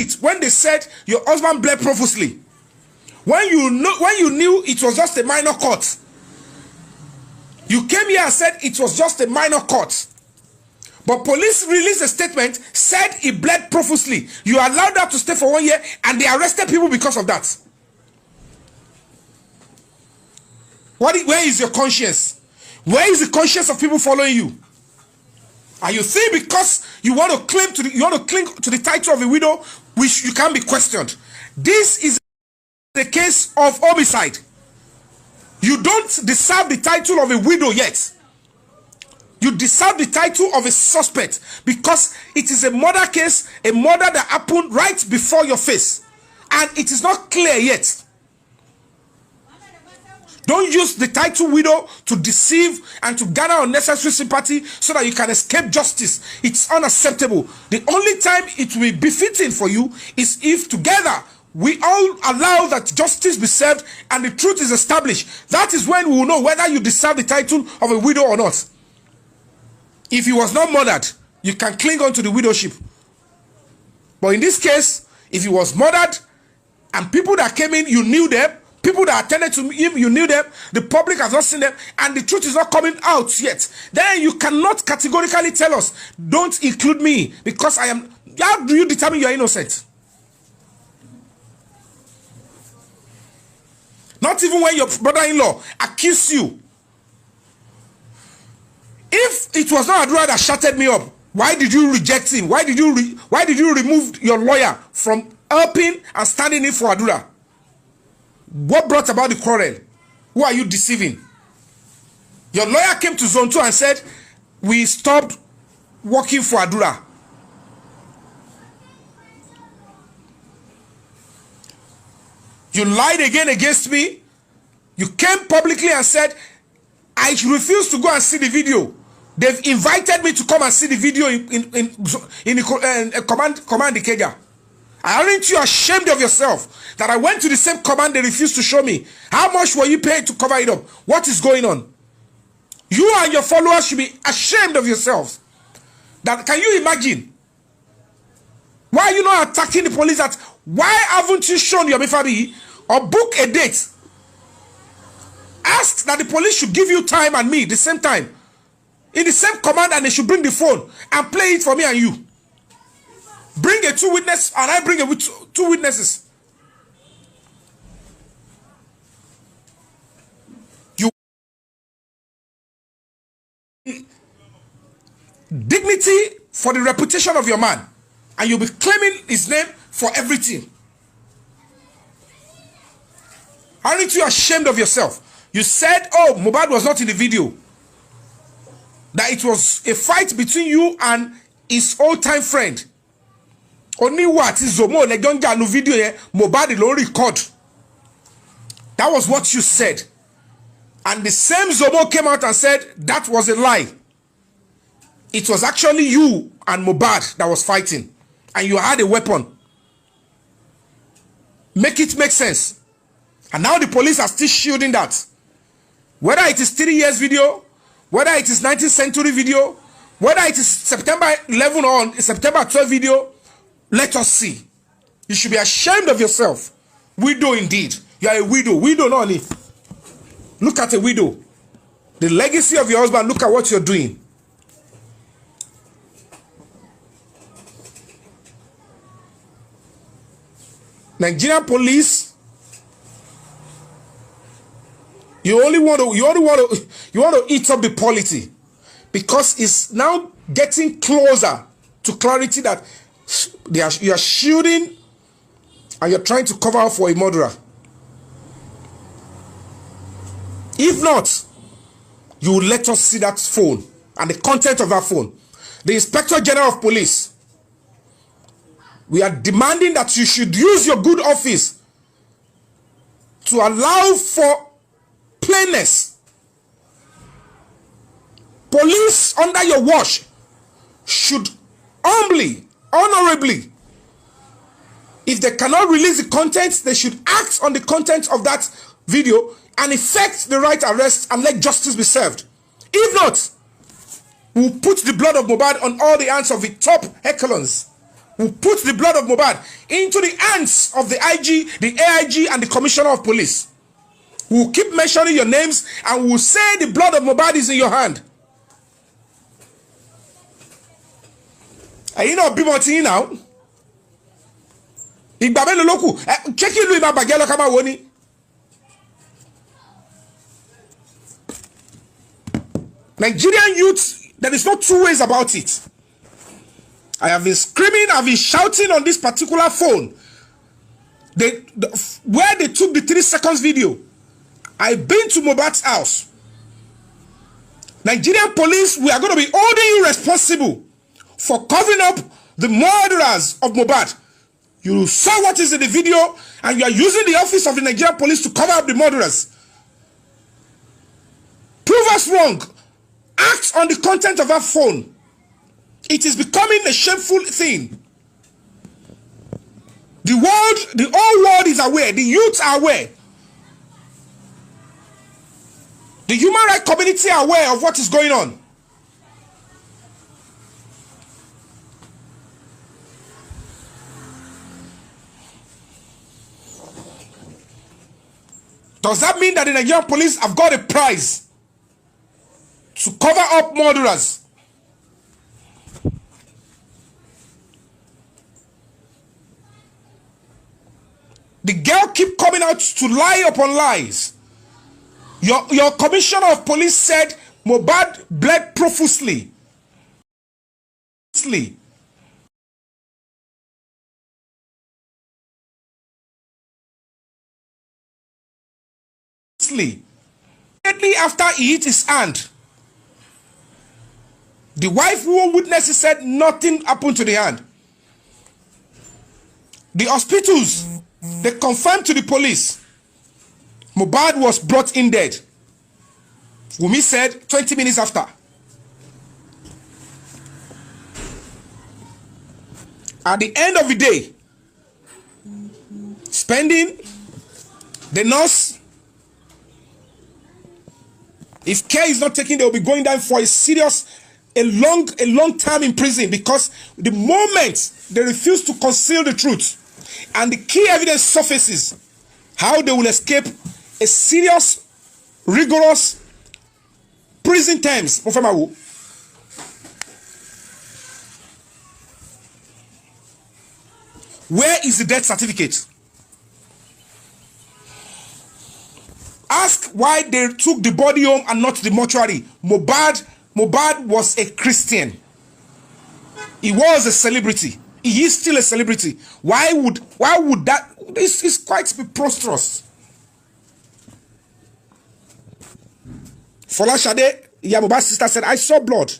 it when they said your husband bled profusely? When you knew it was just a minor cut. You came here and said it was just a minor cut. But police released a statement, said he bled profusely. You allowed that to stay for 1 year, and they arrested people because of that. Where is your conscience? Where is the conscience of people following you? And you think because you want to cling to the title of a widow, which you can't be questioned. This is the case of homicide. You don't deserve the title of a widow yet. You deserve the title of a suspect because it is a murder case, a murder that happened right before your face. And it is not clear yet. Don't use the title widow to deceive and to garner unnecessary sympathy so that you can escape justice. It's unacceptable. The only time it will be befitting for you is if together we all allow that justice be served and the truth is established. That is when we will know whether you deserve the title of a widow or not. If he was not murdered, you can cling on to the widowship. But in this case, if he was murdered and people that came in, you knew them, people that attended to him, you knew them, the public has not seen them, and the truth is not coming out yet, then you cannot categorically tell us, don't include me, because I am... How do you determine you are innocent? Not even when your brother-in-law accused you. If it was not Adura that shutted me up, why did you reject him? Why did you remove your lawyer from helping and standing in for Adura? What brought about the quarrel? Who are you deceiving? Your lawyer came to Zone 2 and said, we stopped working for Adura. You lied again against me. You came publicly and said, I refuse to go and see the video. They've invited me to come and see the video in command Ikeja. Aren't you ashamed of yourself that I went to the same command they refused to show me? How much were you paid to cover it up? What is going on? You and your followers should be ashamed of yourselves. That, can you imagine? Why are you not attacking the police? That why haven't you shown Yomi Fabi or book a date? Ask that the police should give you time and me the same time. In the same command, and they should bring the phone and play it for me and you. Bring a 2 witness and I bring a 2 witnesses. You dignity for the reputation of your man, and you'll be claiming his name for everything. Aren't you ashamed of yourself? You said, oh, Mohbad was not in the video. That it was a fight between you and his old-time friend. Only what is Zomo Legonja no video here, Mohbad alone record. That was what you said. And the same Zomo came out and said that was a lie. It was actually you and Mohbad that was fighting. And you had a weapon. Make it make sense. And now the police are still shielding that. Whether it is 3 years video, whether it is 19th century video, whether it is September 11 or September 12 video, let us see. You should be ashamed of yourself. Widow indeed. You are a widow. Widow not only. Look at a widow. The legacy of your husband, look at what you're doing. Nigerian police, you want to eat up the polity because it's now getting closer to clarity that you are shielding and you're trying to cover up for a murderer. If not, you will let us see that phone and the content of that phone. The Inspector General of Police, we are demanding that you should use your good office to allow for plainness. Police under your watch should humbly, honorably, if they cannot release the contents, they should act on the content of that video and effect the right arrest and let justice be served. If not, we'll put the blood of Mohbad on all the hands of the top echelons. will put the blood of Mohbad into the hands of the IG, the AIG, and the Commissioner of Police. We will keep mentioning your names and we will say the blood of Mohbad is in your hand. Are you not bimoti now? Igbabelo loku. Check you Louis Bagelo kama woni. Nigerian youth, there is no two ways about it. I have been screaming, I've been shouting on this particular phone. Where they took the 3 seconds video. I've been to Mohbad's house. Nigerian police, we are going to be holding you responsible for covering up the murderers of Mohbad. You saw what is in the video and you are using the office of the Nigerian police to cover up the murderers. Prove us wrong. Act on the content of our phone. It is becoming a shameful thing. The whole world is aware. The youth are aware. The human rights community are aware of what is going on. Does that mean that the Nigerian police have got a prize to cover up murderers? The girl keep coming out to lie upon lies. Your commissioner of police said Mohbad bled profusely. Immediately after he hit his hand, the wife who witnessed said nothing happened to the hand. The hospitals, they confirmed to the police Mohbad was brought in dead. Wumi said 20 minutes after. At the end of the day, spending the nurse, if care is not taken, they will be going down for a long time in prison, because the moment they refuse to conceal the truth and the key evidence surfaces, how they will escape a serious, rigorous prison terms. Where is the death certificate? Ask why they took the body home and not the mortuary. Mohbad was a Christian. He was a celebrity. He is still a celebrity. Why would that? This is quite preposterous. Fola Shade, Mohbad's sister, said, I saw blood.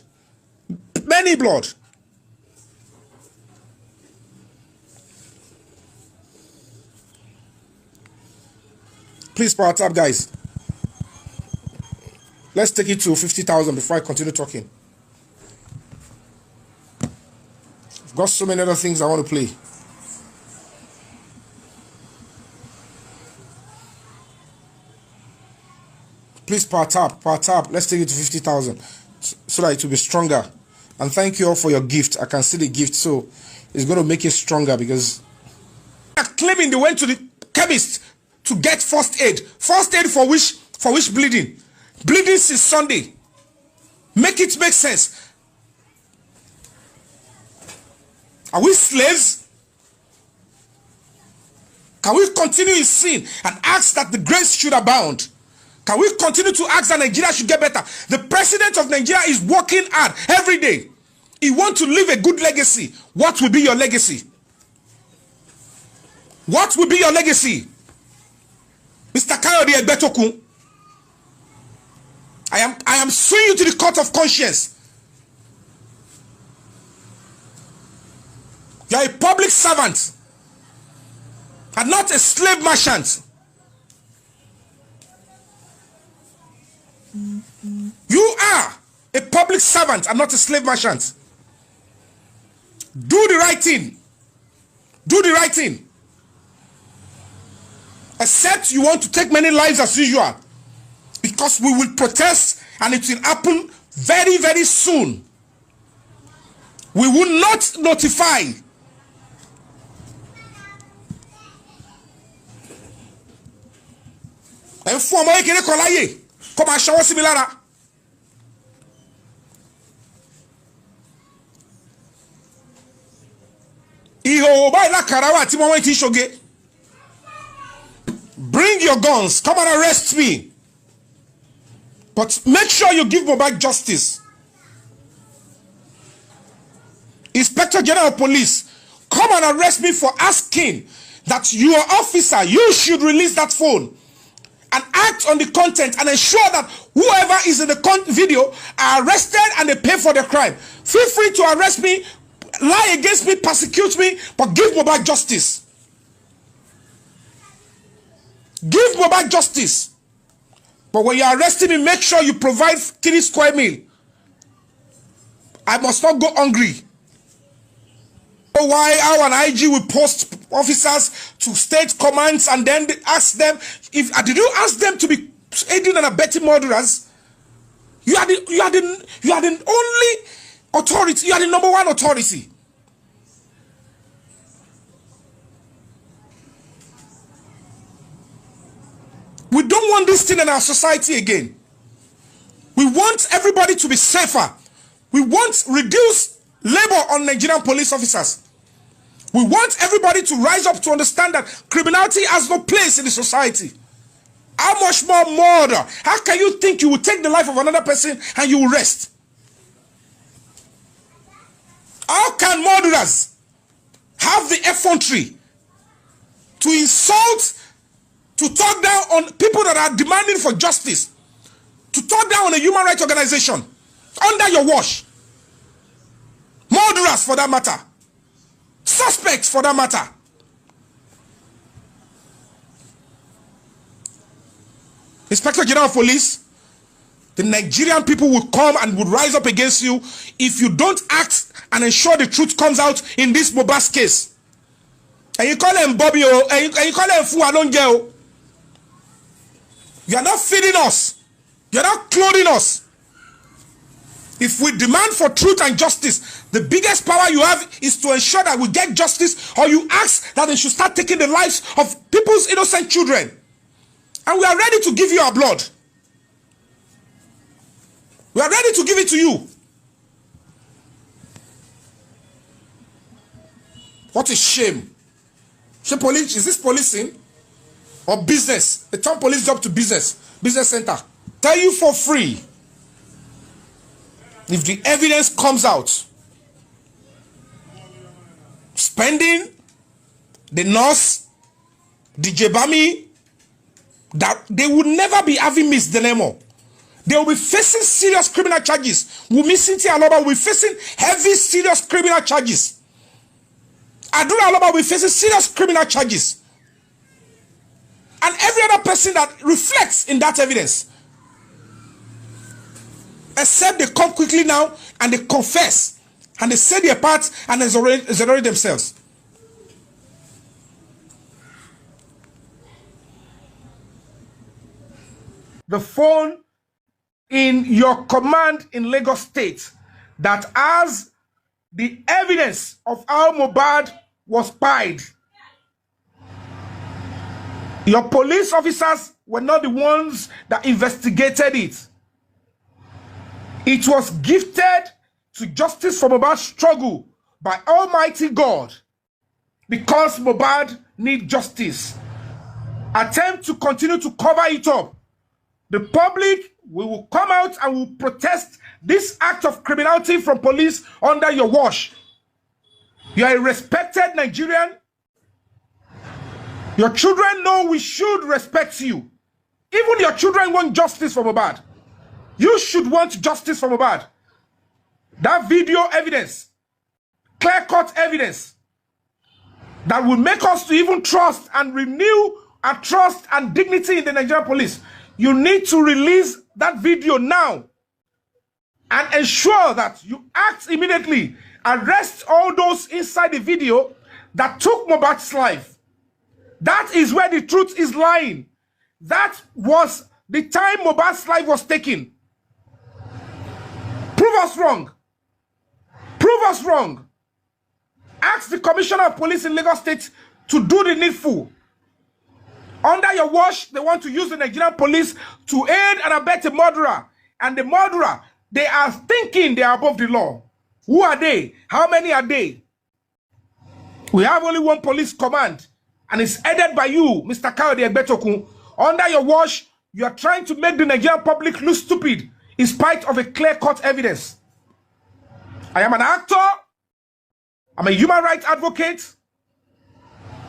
Many blood. Please power tap, guys. Let's take it to 50,000 before I continue talking. I've got so many other things I want to play. Please power tap. Let's take it to 50,000 so that it will be stronger. And thank you all for your gift. I can see the gift, so it's going to make it stronger, because they're claiming they went to the chemist to get first aid. First aid for which bleeding? Bleeding since Sunday. Make it make sense. Are we slaves? Can we continue in sin and ask that the grace should abound? Can we continue to ask that Nigeria should get better? The president of Nigeria is working hard every day. He wants to leave a good legacy. What will be your legacy? What will be your legacy? Mr. Kayode Egbetokun, I am suing you to the court of conscience. You are a public servant and not a slave merchant. You are a public servant and not a slave merchant. Do the right thing. Do the right thing. Except you want to take many lives as usual, because we will protest and it will happen very, very soon. We will not notify ẹ fún ọmọ kékeré kan láyè kó máa ṣọwọ́ sí mi lára. ìhòòhò báyìí lákàrà wà tí wọ́n ti ṣoge. Bring your guns, come and arrest me, but make sure you give Mohbad justice. Inspector General of Police, come and arrest me for asking that your officer, you should release that phone and act on the content and ensure that whoever is in the video are arrested and they pay for the crime. Feel free to arrest me, lie against me, persecute me, but give Mohbad justice. Give Mohbad justice. But when you're arresting me, make sure you provide 3 square meal. I must not go hungry. Oh, why how an IG will post officers to state commands and then ask them if did you ask them to be aiding and abetting murderers? You are the only authority. You are the number 1 authority. We don't want this thing in our society again. We want everybody to be safer. We want reduced labor on Nigerian police officers. We want everybody to rise up to understand that criminality has no place in the society. How much more murder? How can you think you will take the life of another person and you will rest? How can murderers have the effrontery to insult, to talk down on people that are demanding for justice, to talk down on a human rights organization under your watch? Murderers for that matter, suspects for that matter. Inspector General of Police, the Nigerian people will come and will rise up against you if you don't act and ensure the truth comes out in this Mohbad's case. And you call him Bobby, and you call him Fualonge. You are not feeding us. You are not clothing us. If we demand for truth and justice, the biggest power you have is to ensure that we get justice, or you ask that they should start taking the lives of people's innocent children. And we are ready to give you our blood. We are ready to give it to you. What a shame. Is this policing or business? They turn police job to business center. Tell you for free. If the evidence comes out, spending the nurse, the Jebami, that they would never be having Miss Delemo. They will be facing serious criminal charges. Wumi Cynthia Aloba will be facing heavy, serious criminal charges. Adura Aloba will be facing serious criminal charges. And every other person that reflects in that evidence. Except they come quickly now and they confess and they say their part and exonerate themselves. The phone in your command in Lagos State that has the evidence of how Mohbad was spied. Your police officers were not the ones that investigated it. It was gifted to Justice for Mohbad's struggle by Almighty God because Mohbad needs justice. Attempt to continue to cover it up. The public will come out and will protest this act of criminality from police under your watch. You are a respected Nigerian. Your children know we should respect you. Even your children want justice for Mohbad. You should want justice for Mohbad. That video evidence, clear-cut evidence, that will make us to even trust and renew our trust and dignity in the Nigerian police. You need to release that video now and ensure that you act immediately. Arrest all those inside the video that took Mohbad's life. That is where the truth is lying. That was the time Mohbad's life was taken. Prove us wrong. Prove us wrong. Ask the Commissioner of Police in Lagos State to do the needful. Under your watch, they want to use the Nigerian police to aid and abet a murderer. And the murderer, they are thinking they are above the law. Who are they? How many are they? We have only one police command, and it's headed by you, Mr. Kayode Egbetokun. Under your watch, you are trying to make the Nigerian public look stupid in spite of a clear-cut evidence. I am an actor. I'm a human rights advocate.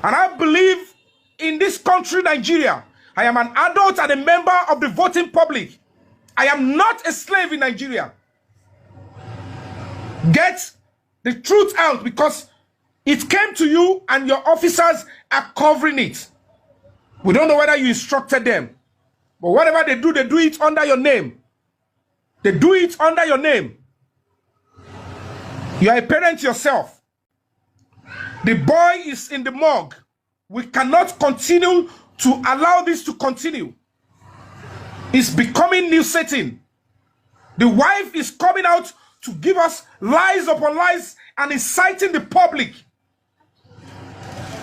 And I believe in this country, Nigeria. I am an adult and a member of the voting public. I am not a slave in Nigeria. Get the truth out, because it came to you and your officers are covering it. We don't know whether you instructed them. But whatever they do it under your name. They do it under your name. You are a parent yourself. The boy is in the morgue. We cannot continue to allow this to continue. It's becoming new setting. The wife is coming out to give us lies upon lies and inciting the public.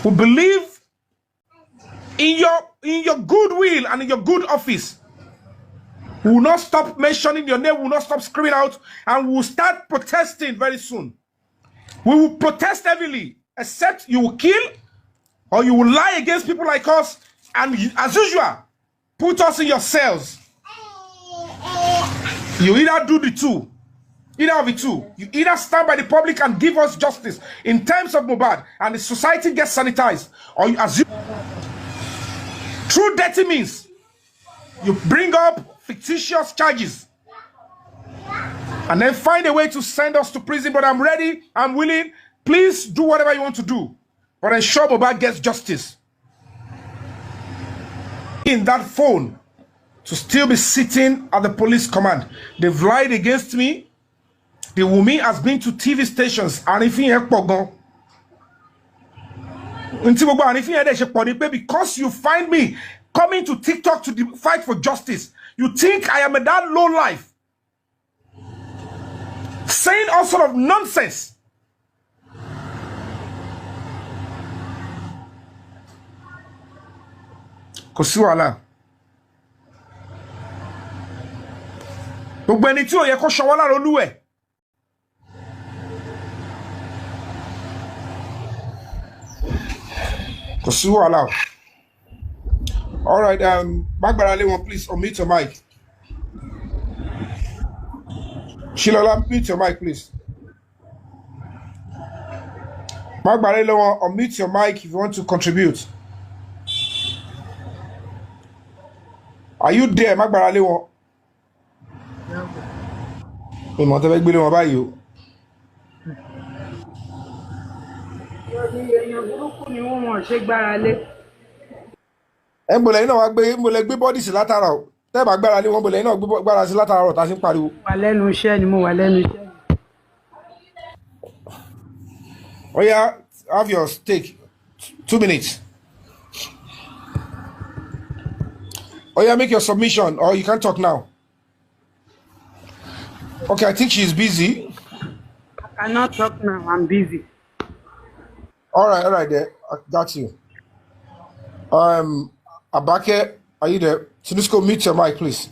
We believe in your goodwill and in your good office. We will not stop mentioning your name. We will not stop screaming out, and we will start protesting very soon. We will protest heavily, except you will kill or you will lie against people like us, and as usual, put us in your cells. You either do the two. Either of the two. You either stand by the public and give us justice in terms of Mohbad and the society gets sanitized, or you assume through dirty means you bring up fictitious charges and then find a way to send us to prison. But I'm ready, I'm willing. Please do whatever you want to do, but ensure Mohbad gets justice. In that phone to still be sitting at the police command. They've lied against me. The Wumi has been to TV stations, and if you because you find me coming to TikTok to fight for justice, you think I am a that low life, saying all sort of nonsense. Kosuala. Gbogbo ẹni tí ó yẹ kó ṣọwọ́ lára Olúwẹ̀. Kosuala. All right, Magbarale, please unmute your mic. Shilola, mute your mic, please. Magbarale, unmute your mic if you want to contribute. Are you there, Magbarale? Mi mọ̀ tẹ́ fẹ́ gbé lé wọn báyìí o. Ẹ ń bolẹ̀ iná wa gbé bọ́dì sí látara o. Tẹ́ bá gbára lé wọn bolẹ̀ iná gbára sí látara ọ̀tá sí ń pariwo. Wà lẹ́nu iṣẹ́ ni mo wà lẹ́nu iṣẹ́. Oya, have your stake. 2 minutes. Oya, make your submission, or you can talk now. Okay, I think she's busy. I cannot talk now. I'm busy. All right, there. I got you. Abake, are you there? So just go mute your mic, please.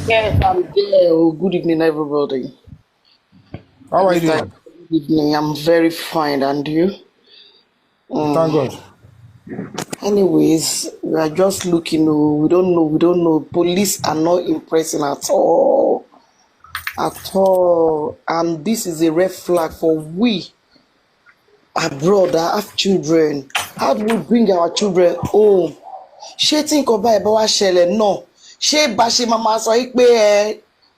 Yes, I'm there. Oh, good evening, everybody. How are you doing? Good evening. I'm very fine, and you? Thank God. Anyways, we are just looking. We don't know. Police are not impressing at all. And this is a red flag for we abroad that have children. How do we bring our children home? She think about no. She bashi mama so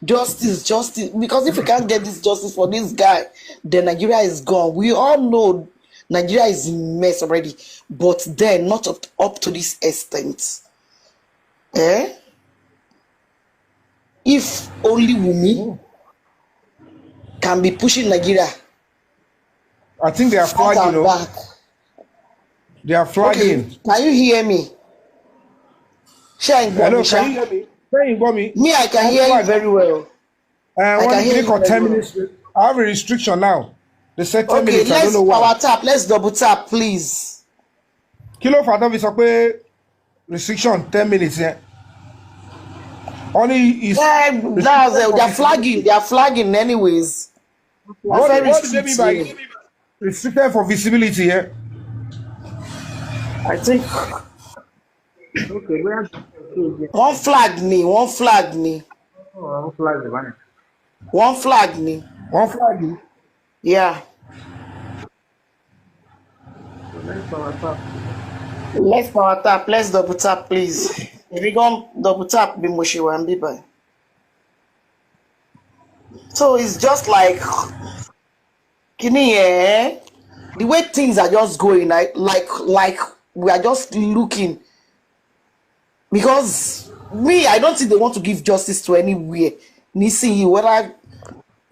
justice. Because if we can't get this justice for this guy, then Nigeria is gone. We all know Nigeria is a mess already, but then not up to this extent. If only Wumi can be pushing Nigeria. I think they are flagging. Back. They are flagging. Okay. Can you hear me? Hello, can you hear me? Can you hear me? Me, I can hear you very well. I can hear you 10 minutes. I have a restriction now. They said 10 minutes. I don't know why. Let's double tap, please. Kí ló fà tó fi sọ pé restriction 10 minutes yẹn? Only is That's they're flagging anyways. what do they mean by restricted for visibility here? I think Okay, where? one flag me. Oh, I'm flag the banner. One flag me. One flag. Yeah. Let's power tap. Let's double tap, please. If we go double tap, be mushy and be by. So it's just like, Kini, the way things are just going, like we are just looking. Because I don't think they want to give justice to anywhere. Nisi, whether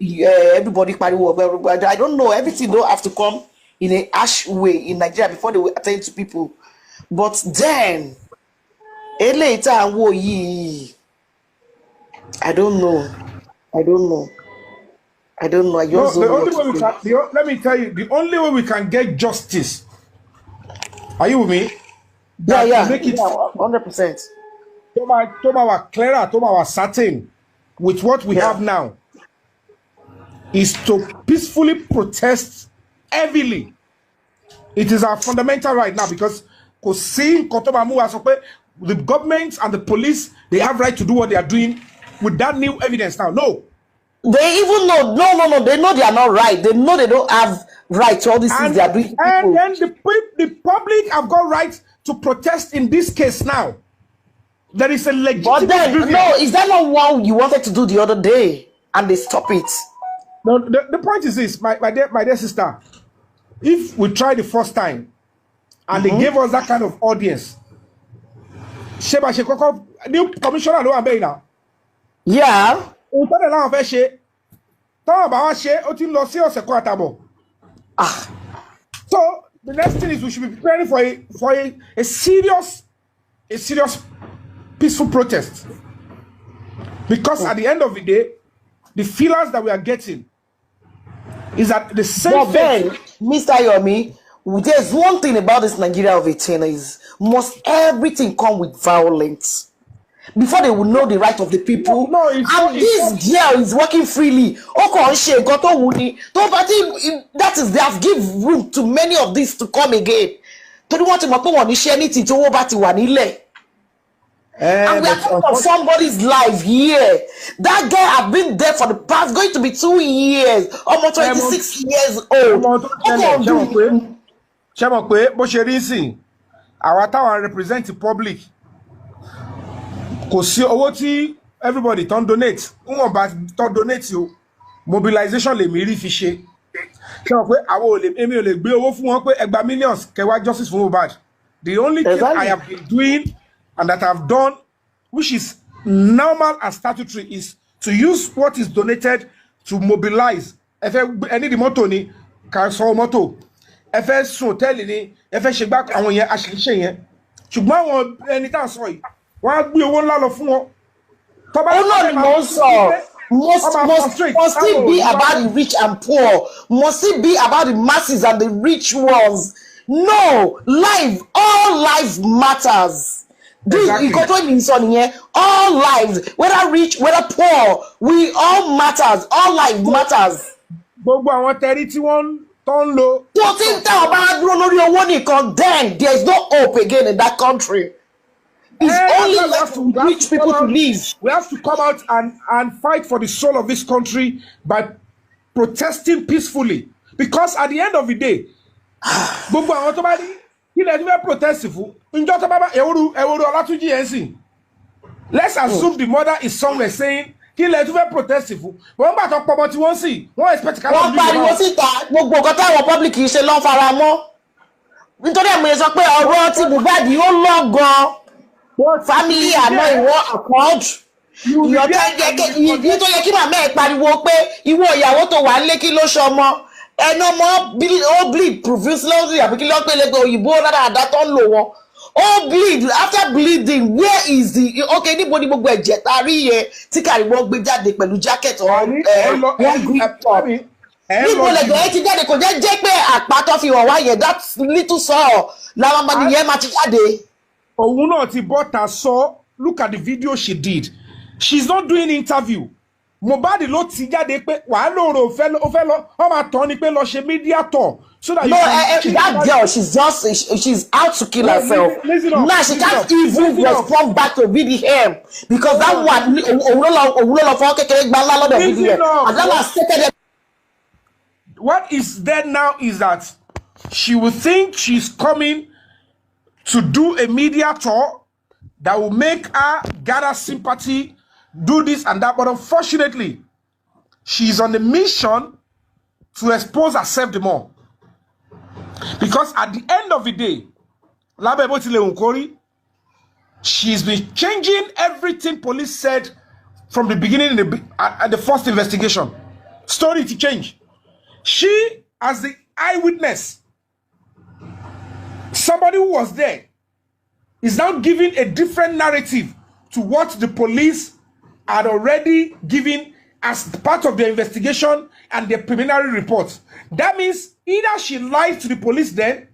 everybody, I don't know. Everything don't have to come in a harsh way in Nigeria before they will attend to people. But then, later, I don't know. I just No, the only way we can, let me tell you, the only way we can get justice. Are you with me? Yeah, Make it 100%. Tomawa clearer, Tomawa certain with what we have now is to peacefully protest heavily. It is our fundamental right now because the government and the police, they have right to do what they are doing with that new evidence now. No. They even know, no. They know they are not right. They know they don't have right to all these things they are doing. And then the public have got right to protest in this case now. There is a legitimate. But then, no, is that not what you wanted to do the other day and they stop it? No, the point is this, my dear sister. If we try the first time and they gave us that kind of audience, Sheba Shekoko, new commissioner lo ambe now. Yeah. So the next thing is we should be preparing for a serious peaceful protest. Because at the end of the day, the feelers that we are getting is that the same but then, Mr. Yomi, there's one thing about this Nigeria of 18 is must everything come with violence before they will know the right of the people. No, and this girl is working freely. That is, they have given room to many of these to come again. To want to share anything to over and we are talking about somebody's life here. That girl have been there for the past, going to be 2 years, almost 26 years old. Our represent the public. Everybody don't donate. Donate you. Mobilization le mi ri fi ṣe. Millions justice for Mohbad. The only thing I have been doing and that I've done, which is normal and statutory, is to use what is donated to mobilize. If any the motto ni, cancel motto. If hotel ni, if ṣe back àwọn yẹn actually ṣe yẹn. Ṣùgbọ́n àwọn ẹni tá sọ yìí, wọ́n á gbé owó ńlá lọ fún wọn. Must it be about the rich and poor? Must it be about the masses and the rich ones? No, all life matters. Exactly. All lives, whether rich, whether poor, we all matters. All life matters. Then there is no hope again in that country. It's only left for rich people to live. We have to come out and fight for the soul of this country by protesting peacefully. Because at the end of the day, let's assume the mother is somewhere saying, protesting. Family are not in war accord. You tó yẹ kí màmá ẹ pariwo pé ìwọ ìyàwó tó wà nílé kí ló ṣọmọ ẹnu ọmọ bleed profusely àbí kí ló pé lẹgbẹ òyìnbó dáadáa tó ń lò wọn ó bleed after bleeding where is the okay níbo ni gbogbo ẹ̀jẹ̀ tá rí yẹn tí Kàrímọ́ gbé jáde pẹ̀lú jacket or one green top níbo lẹ̀gbọ́n ẹ ti jáde kò jẹ́ pé àpá tó fi hàn wá yẹn that little saw làwọn ọmọ nìyẹn máa ti jáde. òun náà ti bọ́ta sọ look at the video she did she's not doing interview Mohbad ló ti jáde pé wàá lóore ó fẹ́ lọ wọ́n máa tọ́ ni pé lọ ṣe media tour so that no that girl she's out to kill herself now she can't even respond back to BBM because that one òun ló lọ fọ́ kékeré gbá ńlá lọ́dọ̀ BBM and that was stated. What is there now is that she will think she's coming to do a media tour that will make her gather sympathy, do this and that. But unfortunately, she's on a mission to expose herself the more. Because at the end of the day, she's been changing everything police said from the beginning at the first investigation. Story to change. She, as the eyewitness, somebody who was there, is now giving a different narrative to what the police had already given as part of their investigation and their preliminary report. That means either she lied to the police then,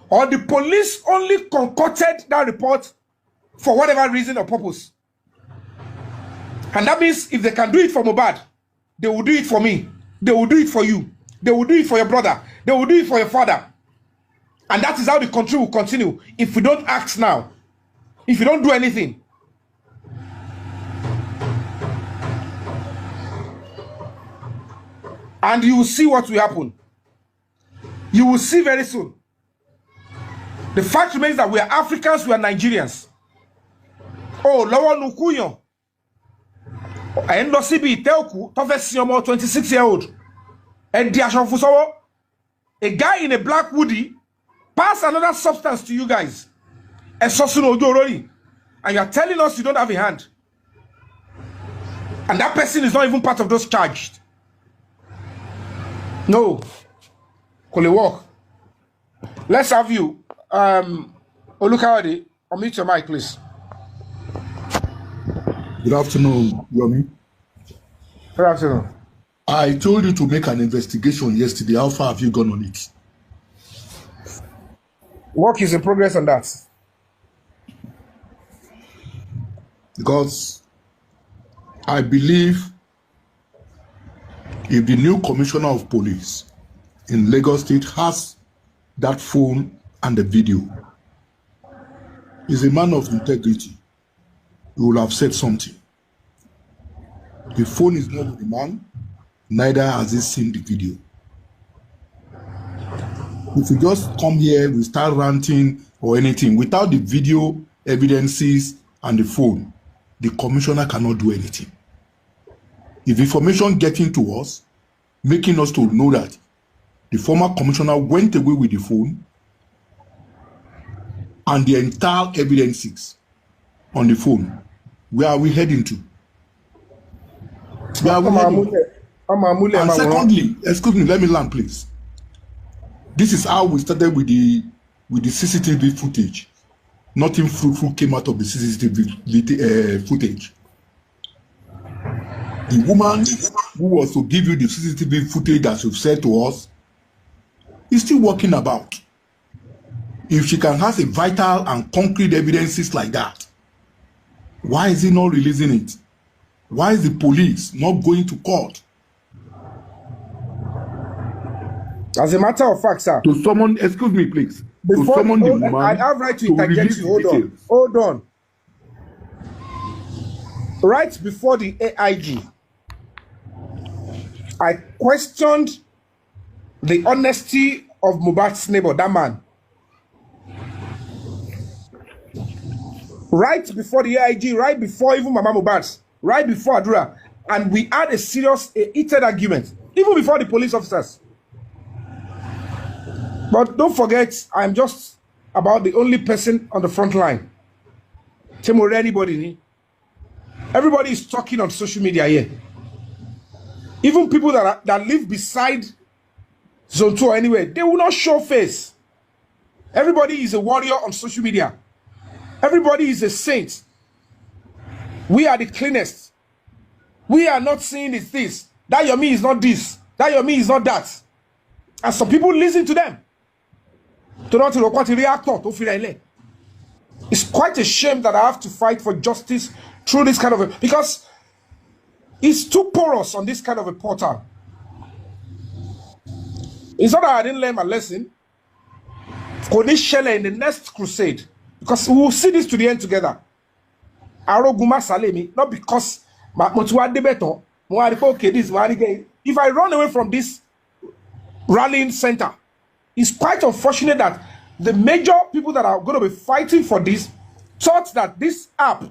or the police only concocted that report for whatever reason or purpose. And that means if they can do it for Mohbad, they will do it for me. They will do it for you. They will do it for your brother. They will do it for your father. And that is how the country will continue if we don't act now. If you don't do anything. And you will see what will happen. You will see very soon. The fact remains that we are Africans, we are Nigerians. Oh, Lawa Nukuyo. I end up seeing Telku, 26-year-old. And a guy in a black hoodie pass another substance to you guys. And you're telling us you don't have a hand. And that person is not even part of those charged. No. Call it walk. Let's have you. Olukawade, unmute your mic, please. Good afternoon, Yomi. Good afternoon. I told you to make an investigation yesterday. How far have you gone on it? Work is in progress on that. Because I believe if the new commissioner of police in Lagos State has that phone and the video, is a man of integrity, he will have said something. The phone is not with the man, neither has he seen the video. If you just come here, we start ranting or anything, without the video, evidences, and the phone, the commissioner cannot do anything. If information getting to us, making us to know that the former commissioner went away with the phone and the entire evidences on the phone, where are we heading to? Where are we heading? And secondly, excuse me, let me land, please. This is how we started with the CCTV footage. Nothing fruitful came out of the CCTV footage. The woman who was to give you the CCTV footage, as you've said to us, is still walking about. If she can have a vital and concrete evidences like that, why is he not releasing it? Why is the police not going to court? As a matter of fact, sir. To someone, excuse me, please. Before, to summon the woman, I have right to interject you. Hold on. Details. Hold on. Right before the AIG, I questioned the honesty of Mohbad's neighbor, that man. Right before the AIG, right before even Mama Mohbad's, right before Adura, and we had a serious, heated argument, even before the police officers. But don't forget, I'm just about the only person on the front line. Anybody is talking on social media here. Even people that live beside Zone 2 anyway, they will not show face. Everybody is a warrior on social media. Everybody is a saint. We are the cleanest. We are not seeing this. That Yomi is not this. That Yomi is not that. And some people listen to them. To not to what reactor to feel. It's quite a shame that I have to fight for justice through this kind of a, because it's too porous on this kind of a portal. It's not that I didn't learn my lesson. In the next crusade, because we will see this to the end together. Aroguma Salemi, not because if I run away from this rallying center, it's quite unfortunate that the major people that are going to be fighting for this thought that this app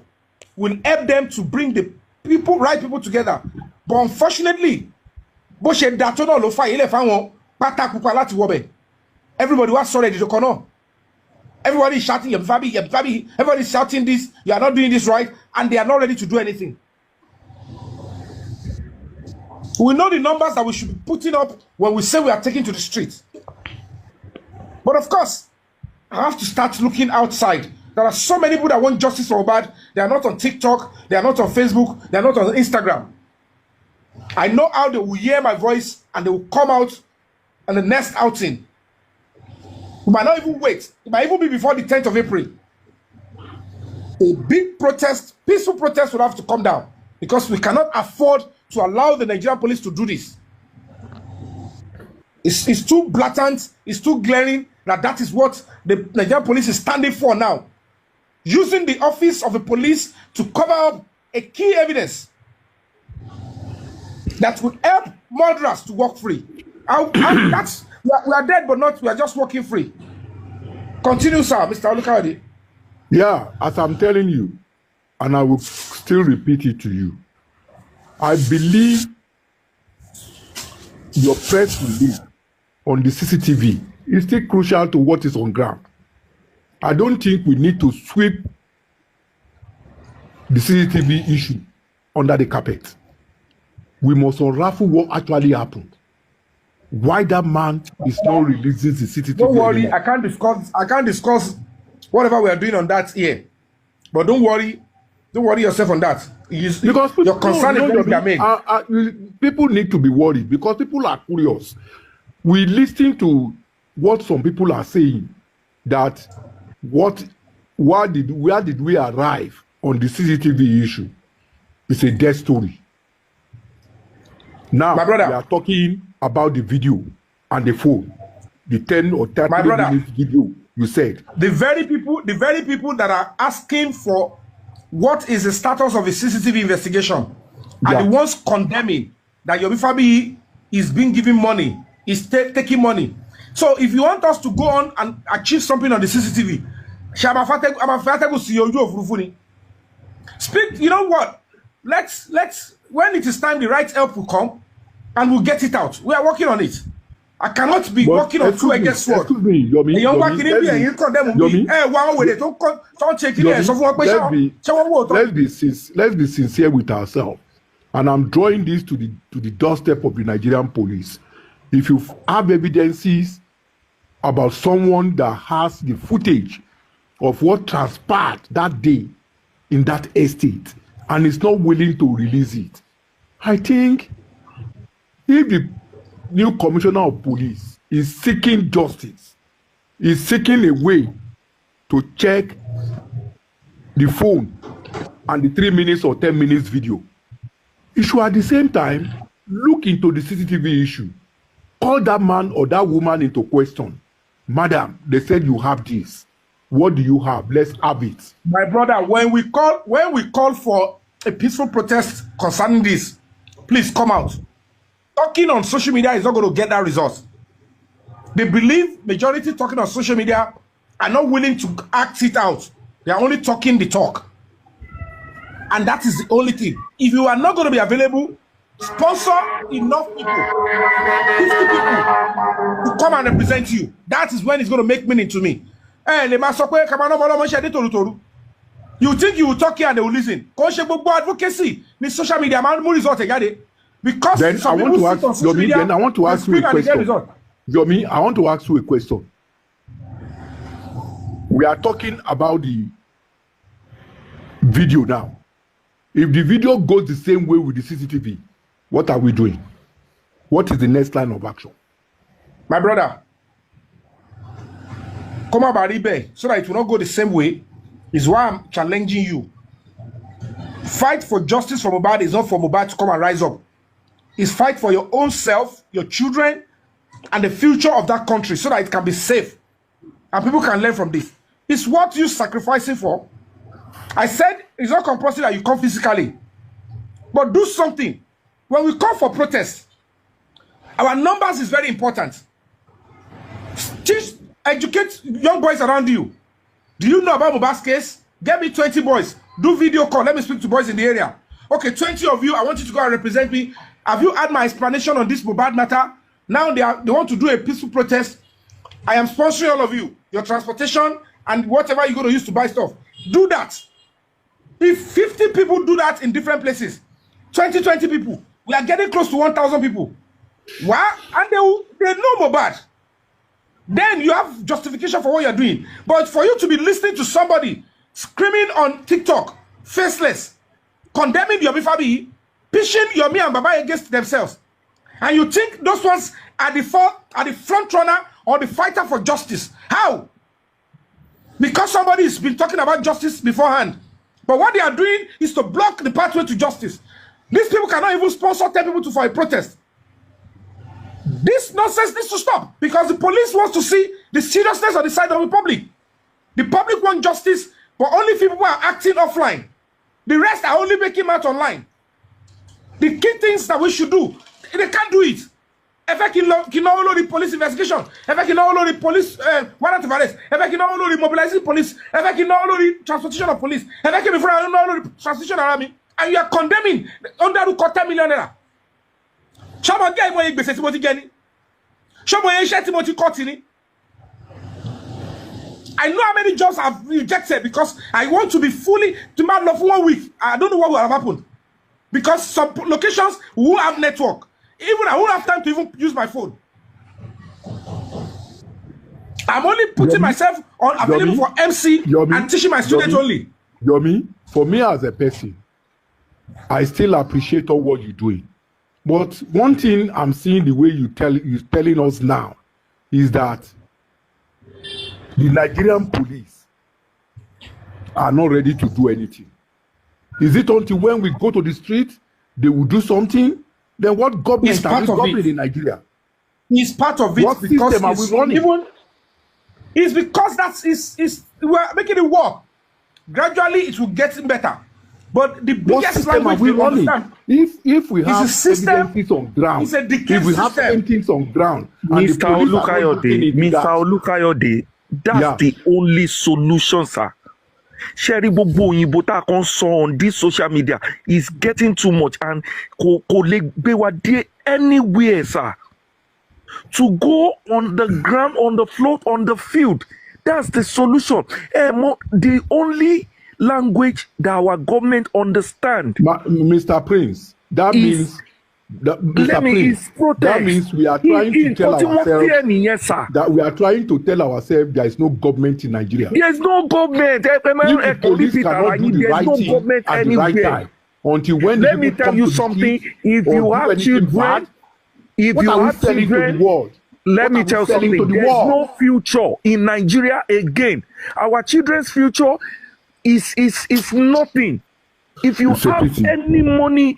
will help them to bring the people, right people together. But unfortunately, everybody was sorry to corner. Everybody is shouting, everybody is shouting this, you are not doing this right, and they are not ready to do anything. We know the numbers that we should be putting up when we say we are taking to the streets. But of course, I have to start looking outside. There are so many people that want justice for Mohbad. They are not on TikTok, they are not on Facebook, they are not on Instagram. I know how they will hear my voice and they will come out on the next outing. We might not even wait. It might even be before the 10th of April. A big protest, peaceful protest will have to come down because we cannot afford to allow the Nigerian police to do this. It's too blatant, it's too glaring that is what the Nigerian police is standing for now. Using the office of the police to cover up a key evidence that would help murderers to walk free. We are dead, but we are just walking free. Continue, sir, Mr. Olukawade. Yeah, as I'm telling you, and I will still repeat it to you, I believe your press release on the CCTV is still crucial to what is on ground. I don't think we need to sweep the CCTV issue under the carpet. We must unravel what actually happened. Why that man is not releasing the CCTV? Don't worry, anymore. I can't discuss whatever we are doing on that here. But don't worry yourself on that. Because your concern is going to be made. People need to be worried because people are curious. We listen to what some people are saying, that where did we arrive on the CCTV issue? It's a death story. Now, my brother, we are talking about the video and the phone, the 10 or 30 minute video you said. The very people that are asking for what is the status of a CCTV investigation are the ones condemning that Yomi Fabi is being given money, is taking money. So if you want us to go on and achieve something on the CCTV, speak, you know what? Let's when it is time, the right help will come and we'll get it out. We are working on it. I cannot be working on two against one. Excuse me, Yomi. Let's be sincere with ourselves. And I'm drawing this to the doorstep of the Nigerian police. If you have evidences about someone that has the footage of what transpired that day in that estate and is not willing to release it, I think if the new commissioner of police is seeking justice, is seeking a way to check the phone and the 3 minutes or 10 minutes video, he should at the same time look into the CCTV issue. Call that man or that woman into question. Madam, they said you have this. What do you have? Let's have it. My brother, when we call for a peaceful protest concerning this, please come out. Talking on social media is not going to get that result. They believe majority talking on social media are not willing to act it out. They are only talking the talk. And that is the only thing. If you are not going to be available, sponsor enough people, 50 people, to come and represent you. That is when it's going to make meaning to me. You think you will talk here and they will listen? Advocacy, social media, because then I want to ask Yomi. Then I want to ask you a question. Yomi, I want to ask you a question. We are talking about the video now. If the video goes the same way with the CCTV, what are we doing? What is the next line of action? My brother, come about Ibe so that it will not go the same way. Is why I'm challenging you. Fight for justice for Mohbad is not for Mohbad to come and rise up. It's fight for your own self, your children, and the future of that country so that it can be safe. And people can learn from this. It's what you're sacrificing for. I said it's not compulsory that you come physically. But do something. When we call for protest, our numbers is very important. Teach, educate young boys around you. Do you know about Mohbad's case? Get me 20 boys. Do video call. Let me speak to boys in the area. Okay, 20 of you, I want you to go and represent me. Have you had my explanation on this Mohbad matter? Now they want to do a peaceful protest. I am sponsoring all of you. Your transportation and whatever you're going to use to buy stuff. Do that. If 50 people do that in different places, 20 people, we are getting close to 1,000 people. Why? And they know Mohbad. Then you have justification for what you're doing. But for you to be listening to somebody screaming on TikTok, faceless, condemning Yomi Fabi, pitching Yomi and Baba against themselves, and you think those ones are the front runner or the fighter for justice. How? Because somebody has been talking about justice beforehand. But what they are doing is to block the pathway to justice. These people cannot even sponsor 10 people for a protest. This nonsense needs to stop because the police wants to see the seriousness on the side of the public. The public wants justice, but only few people are acting offline. The rest are only making out online. The key things that we should do, they can't do it. If I can follow the police investigation, if I can follow the police warrant of arrest, if I can follow the mobilizing police, if I can follow the transportation of police, if I can follow the transportation of army, and you are condemning under the $250 million. Shama guy mo igbese tí mo ti jẹ ni. Shama yen iṣẹ́ tí mo ti cut ni. I know how many jobs I've rejected because I want to be fully to man love for 1 week. I don't know what will have happened. Because some locations won't have network. Even I won't have time to even use my phone. I'm only putting myself on available for MC and teaching my students only. Yomi, for me as a person, I still appreciate all what you're doing. But one thing I'm seeing the way you're telling us now is that the Nigerian police are not ready to do anything. Is it until when we go to the street, they will do something? Then what government are we governing in Nigeria? It's part of it. What system are we running? It's because we're making it work. Gradually, it will get better. But the biggest language we understand, if we have evidences on ground, if we have evidence on ground, Mr. Olukayode, that's the only solution, sir. Sharing gbogbo tá kan sọ on this social media is getting too much and kò lè gbé wa dé anywhere, sir. To go on the ground, on the floor, on the field, that's the solution. The only language that our government understand. Mr. Prince, that means that means we are trying to tell ourselves that we are trying to tell ourselves there is no government in Nigeria. There is no government. If the police cannot do the right thing at the right time, until when let me tell you something. If you have children, let me tell you something. There is no future in Nigeria again. Our children's future is nothing. If you have any money,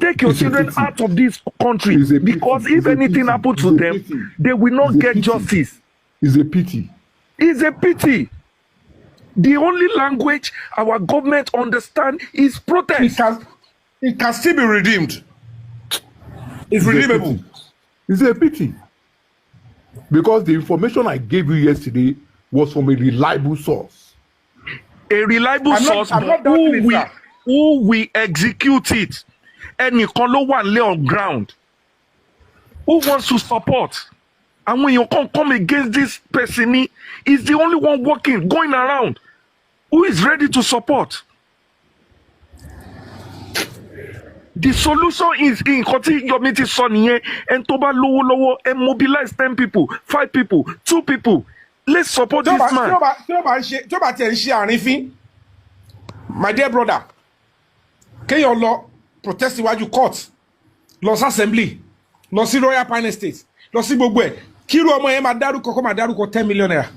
take your children out of this country, because if anything happens to them, they will not get justice. It's a pity. It's a pity. The only language our government understand is protest. It can still be redeemed. It's redeemable. It's a pity. Because the information I gave you yesterday was from a reliable source. A reliable source, who we execute it. Ẹnìkan ló wà lé on ground. Who wants to support? And when you come against this person, he's the only one working, going around. Who is ready to support? The solution is in your meeting Yomi and Toba lowo and mobilize 10 people, 5 people, 2 people. Let's support this man. My dear brother, can your law protest iwájú court, laws assembly, lọ sí Royal Pine Estate lọ sí gbogbo ẹ̀ kíru ọmọ yẹn máa dárúkọ kó máa dárúkọ 10 million naira.